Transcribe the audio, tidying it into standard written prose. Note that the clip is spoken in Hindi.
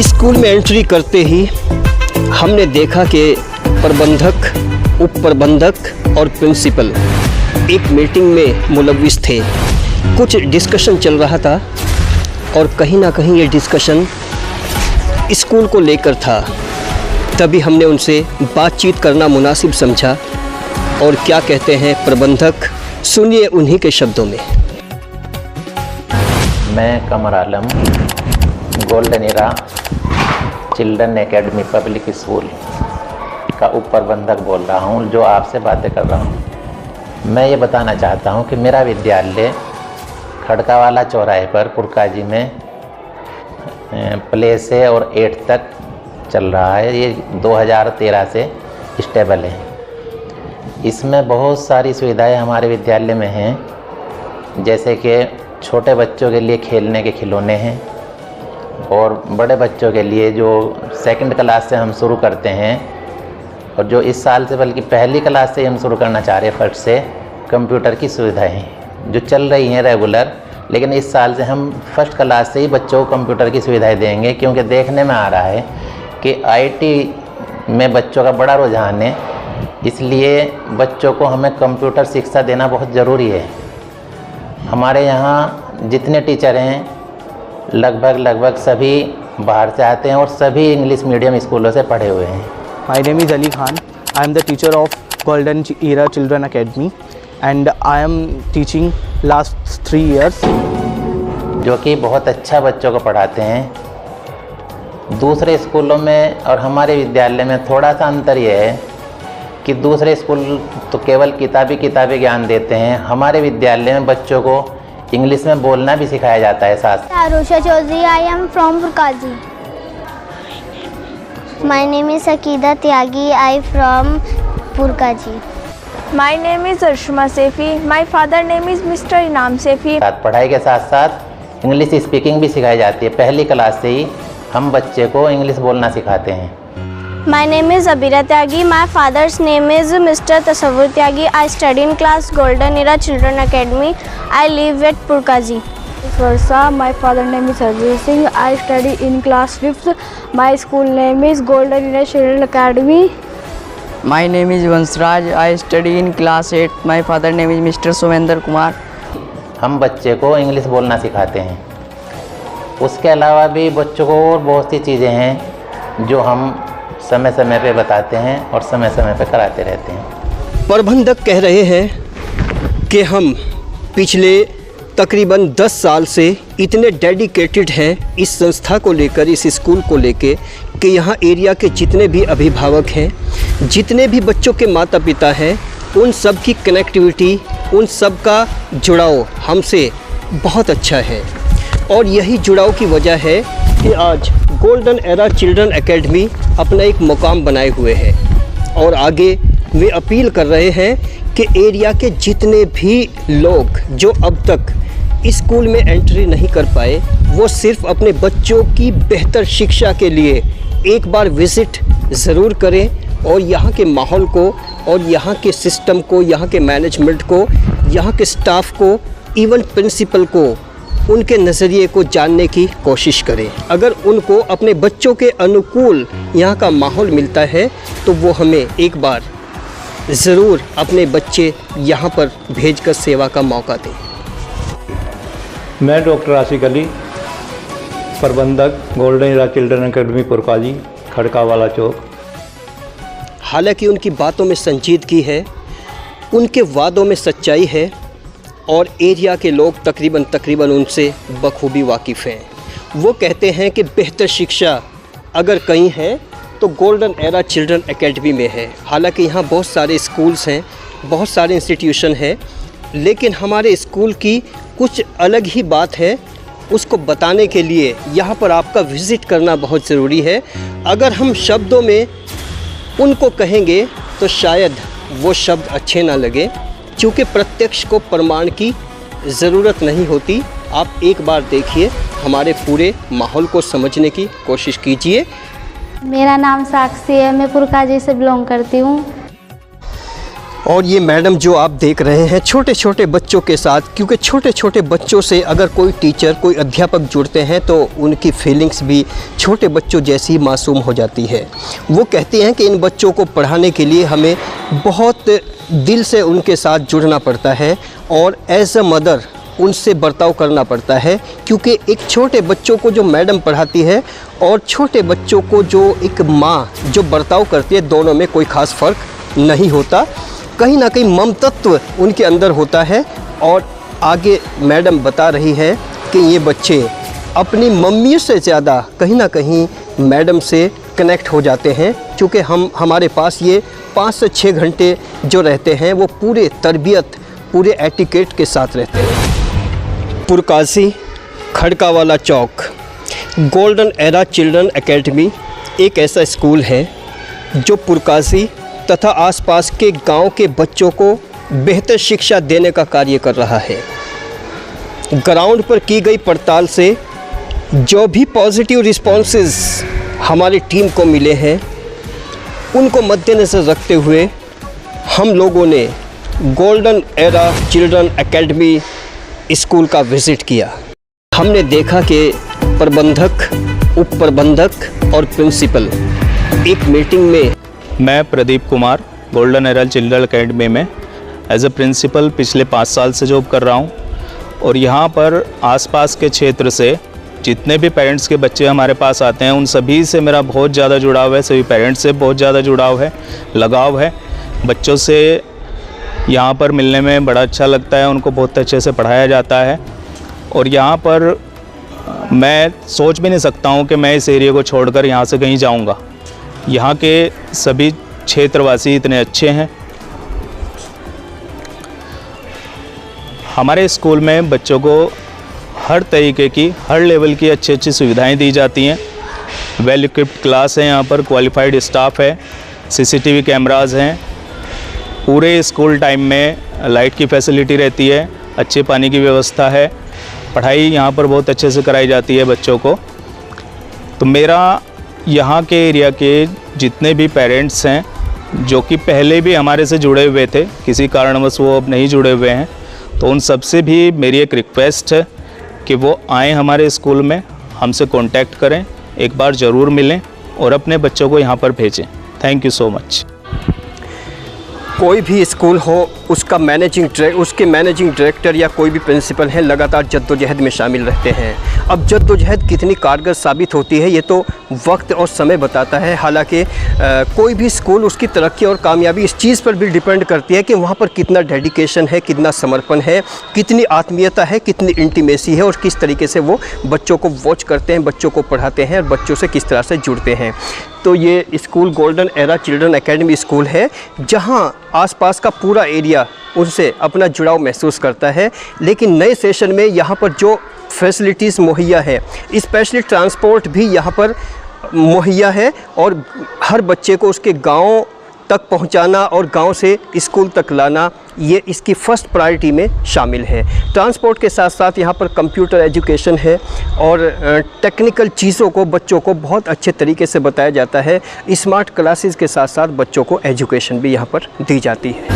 स्कूल में एंट्री करते ही हमने देखा कि प्रबंधक, उप प्रबंधक और प्रिंसिपल एक मीटिंग में मुलव्विस थे। कुछ डिस्कशन चल रहा था और कहीं ना कहीं ये डिस्कशन स्कूल को लेकर था। तभी हमने उनसे बातचीत करना मुनासिब समझा। और क्या कहते हैं प्रबंधक, सुनिए उन्हीं के शब्दों में। मैं Qamar Alam Golden Era Children Academy Public School का उप प्रबंधक बोल रहा हूँ, जो आपसे बातें कर रहा हूँ। मैं ये बताना चाहता हूँ कि मेरा विद्यालय खड़कावाला चौराहे पर पुरकाजी में प्ले से और 8 तक चल रहा है। ये 2013 से स्टेबल है। इसमें बहुत सारी सुविधाएं हमारे विद्यालय में हैं, जैसे कि छोटे बच्चों के लिए खेलने के खिलौने हैं और बड़े बच्चों के लिए जो 2nd क्लास से हम शुरू करते हैं और जो इस साल से बल्कि पहली क्लास से हम शुरू करना चाह रहे हैं, 1st से कंप्यूटर की सुविधाएं हैं जो चल रही हैं रेगुलर। लेकिन इस साल से हम 1st क्लास से ही बच्चों को कंप्यूटर की सुविधाएं देंगे, क्योंकि देखने में आ रहा है कि IT में बच्चों का बड़ा रुझान है। इसलिए बच्चों को हमें कंप्यूटर शिक्षा देना बहुत ज़रूरी है। हमारे यहाँ जितने टीचर हैं लगभग सभी बाहर से आते हैं और सभी इंग्लिश मीडियम स्कूलों से पढ़े हुए हैं। My name is Ali Khan. I am the teacher of Golden Era Children Academy and I am teaching last 3 years. जो कि बहुत अच्छा बच्चों को पढ़ाते हैं। दूसरे स्कूलों में और हमारे विद्यालय में थोड़ा सा अंतर यह है कि दूसरे स्कूल तो केवल किताबी ज्ञान देते हैं। हमारे विद्यालय में बच्चों को इंग्लिश में बोलना भी सिखाया जाता है साथ। Arusha Chaudhary, I am from Purkaji. My name is Akida Tyagi, I from Purkaji. My name is Arshma Sefi. My father name is Mr. Inam Sefi. पढ़ाई के साथ साथ इंग्लिश स्पीकिंग भी सिखाई जाती है। पहली क्लास से ही हम बच्चे को इंग्लिश बोलना सिखाते हैं। My name is Abira Tyagi. My father's name is Mr. Tasavvur Tyagi. I study in class Golden Era Children Academy. I live at Purkaji. Versa, my father name is Harjeet Singh. I study in class 5th. My school name is Golden Era Children Academy. My name is Vansraj. I study in class 8. My father name is Mr. Sumendra Kumar. हम बच्चे को इंग्लिश बोलना सिखाते हैं। उसके अलावा भी बच्चों को और बहुत सी चीज़ें हैं जो हम समय समय पे बताते हैं और समय समय पे कराते रहते हैं। प्रबंधक कह रहे हैं कि हम पिछले तकरीबन 10 साल से इतने डेडिकेटेड हैं इस संस्था को लेकर, इस स्कूल को लेकर, कि यहाँ एरिया के जितने भी अभिभावक हैं, जितने भी बच्चों के माता पिता हैं, उन सब की कनेक्टिविटी, उन सब का जुड़ाव हमसे बहुत अच्छा है। और यही जुड़ाव की वजह है कि आज गोल्डन एरा चिल्ड्रन एकेडमी अपना एक मुकाम बनाए हुए है और आगे वे अपील कर रहे हैं कि एरिया के जितने भी लोग जो अब तक स्कूल में एंट्री नहीं कर पाए, वो सिर्फ अपने बच्चों की बेहतर शिक्षा के लिए एक बार विज़िट ज़रूर करें और यहाँ के माहौल को और यहाँ के सिस्टम को, यहाँ के मैनेजमेंट को, यहाँ के स्टाफ को, इवन प्रिंसिपल को, उनके नज़रिए को जानने की कोशिश करें। अगर उनको अपने बच्चों के अनुकूल यहाँ का माहौल मिलता है तो वो हमें एक बार ज़रूर अपने बच्चे यहाँ पर भेजकर सेवा का मौका दें। मैं डॉक्टर आशिक अली, प्रबंधक Golden Era Children Academy Purkazi, Khadkawala Chowk. हालांकि उनकी बातों में संजीदगी है, उनके वादों में सच्चाई है और एरिया के लोग तकरीबन उनसे बखूबी वाकिफ़ हैं। वो कहते हैं कि बेहतर शिक्षा अगर कहीं है तो गोल्डन एरा चिल्ड्रन एकेडमी में है। हालांकि यहाँ बहुत सारे स्कूल्स हैं, बहुत सारे इंस्टीट्यूशन हैं, लेकिन हमारे स्कूल की कुछ अलग ही बात है। उसको बताने के लिए यहाँ पर आपका विज़िट करना बहुत ज़रूरी है। अगर हम शब्दों में उनको कहेंगे तो शायद वो शब्द अच्छे ना लगे, क्योंकि प्रत्यक्ष को प्रमाण की ज़रूरत नहीं होती। आप एक बार देखिए, हमारे पूरे माहौल को समझने की कोशिश कीजिए। मेरा नाम साक्षी है, मैं पुरकाजी से बिलोंग करती हूँ। और ये मैडम जो आप देख रहे हैं छोटे छोटे बच्चों के साथ, क्योंकि छोटे छोटे बच्चों से अगर कोई टीचर कोई अध्यापक जुड़ते हैं तो उनकी फीलिंग्स भी छोटे बच्चों जैसी मासूम हो जाती है। वो कहती हैं कि इन बच्चों को पढ़ाने के लिए हमें बहुत दिल से उनके साथ जुड़ना पड़ता है और एज अ मदर उनसे बर्ताव करना पड़ता है, क्योंकि एक छोटे बच्चों को जो मैडम पढ़ाती है और छोटे बच्चों को जो एक माँ जो बर्ताव करती है, दोनों में कोई ख़ास फ़र्क नहीं होता। कहीं ना कहीं ममतत्व उनके अंदर होता है। और आगे मैडम बता रही है कि ये बच्चे अपनी मम्मी से ज़्यादा कहीं ना कहीं मैडम से कनेक्ट हो जाते हैं, क्योंकि हमारे पास ये 5 से 6 घंटे जो रहते हैं वो पूरे तरबियत पूरे एटिकेट के साथ रहते हैं। पुरकाजी, खड़कावाला चौक, गोल्डन एरा चिल्ड्रन एकेडमी एक ऐसा स्कूल है जो पुरकाजी तथा आसपास के गांव के बच्चों को बेहतर शिक्षा देने का कार्य कर रहा है। ग्राउंड पर की गई पड़ताल से जो भी पॉजिटिव रिस्पॉन्सेस हमारी टीम को मिले हैं, उनको मद्देनज़र रखते हुए हम लोगों ने golden Era Children academy school का विज़िट किया। हमने देखा कि प्रबंधक, उप प्रबंधक और प्रिंसिपल एक मीटिंग में। मैं Pradeep Kumar golden Era Children academy में एज ए प्रिंसिपल पिछले 5 साल से जॉब कर रहा हूँ। और यहाँ पर आसपास के क्षेत्र से जितने भी पेरेंट्स के बच्चे हमारे पास आते हैं, उन सभी से मेरा बहुत ज़्यादा जुड़ाव है। सभी पेरेंट्स से बहुत ज़्यादा जुड़ाव है, लगाव है। बच्चों से यहाँ पर मिलने में बड़ा अच्छा लगता है, उनको बहुत अच्छे से पढ़ाया जाता है। और यहाँ पर मैं सोच भी नहीं सकता हूँ कि मैं इस एरिया को छोड़कर यहाँ से कहीं जाऊँगा। यहाँ के सभी क्षेत्रवासी इतने अच्छे हैं। हमारे स्कूल में बच्चों को हर तरीके की, हर लेवल की अच्छी अच्छी सुविधाएं दी जाती हैं। वेल इक्विप्ड क्लास है, यहाँ पर क्वालिफाइड स्टाफ है, सीसीटीवी कैमरास हैं। पूरे स्कूल टाइम में लाइट की फैसिलिटी रहती है, अच्छे पानी की व्यवस्था है। पढ़ाई यहाँ पर बहुत अच्छे से कराई जाती है बच्चों को। तो मेरा यहाँ के एरिया के जितने भी पेरेंट्स हैं जो कि पहले भी हमारे से जुड़े हुए थे, किसी कारणवश वो अब नहीं जुड़े हुए हैं, तो उन सबसे भी मेरी एक रिक्वेस्ट है कि वो आएँ हमारे स्कूल में, हमसे कांटेक्ट करें, एक बार ज़रूर मिलें और अपने बच्चों को यहाँ पर भेजें। Thank you so much. कोई भी स्कूल हो, उसके मैनेजिंग डायरेक्टर या कोई भी प्रिंसिपल है, लगातार जद्दोजहद में शामिल रहते हैं। अब जद्दोजहद कितनी कारगर साबित होती है ये तो वक्त और समय बताता है। हालांकि कोई भी स्कूल, उसकी तरक्की और कामयाबी इस चीज़ पर भी डिपेंड करती है कि वहाँ पर कितना डेडिकेशन है, कितना समर्पण है, कितनी आत्मीयता है, कितनी इंटीमेसी है और किस तरीके से वो बच्चों को वॉच करते हैं, बच्चों को पढ़ाते हैं और बच्चों से किस तरह से जुड़ते हैं। तो ये school golden Era Children academy school है, जहाँ आसपास का पूरा एरिया उनसे अपना जुड़ाव महसूस करता है। लेकिन नए सेशन में यहाँ पर जो फैसिलिटीज़ मुहैया है, स्पेशली ट्रांसपोर्ट भी यहाँ पर मुहैया है और हर बच्चे को उसके गांव तक पहुंचाना और गांव से स्कूल तक लाना, ये इसकी फ़र्स्ट प्रायोरिटी में शामिल है। ट्रांसपोर्ट के साथ साथ यहाँ पर कंप्यूटर एजुकेशन है और टेक्निकल चीज़ों को बच्चों को बहुत अच्छे तरीके से बताया जाता है। स्मार्ट क्लासेस के साथ साथ बच्चों को एजुकेशन भी यहाँ पर दी जाती है।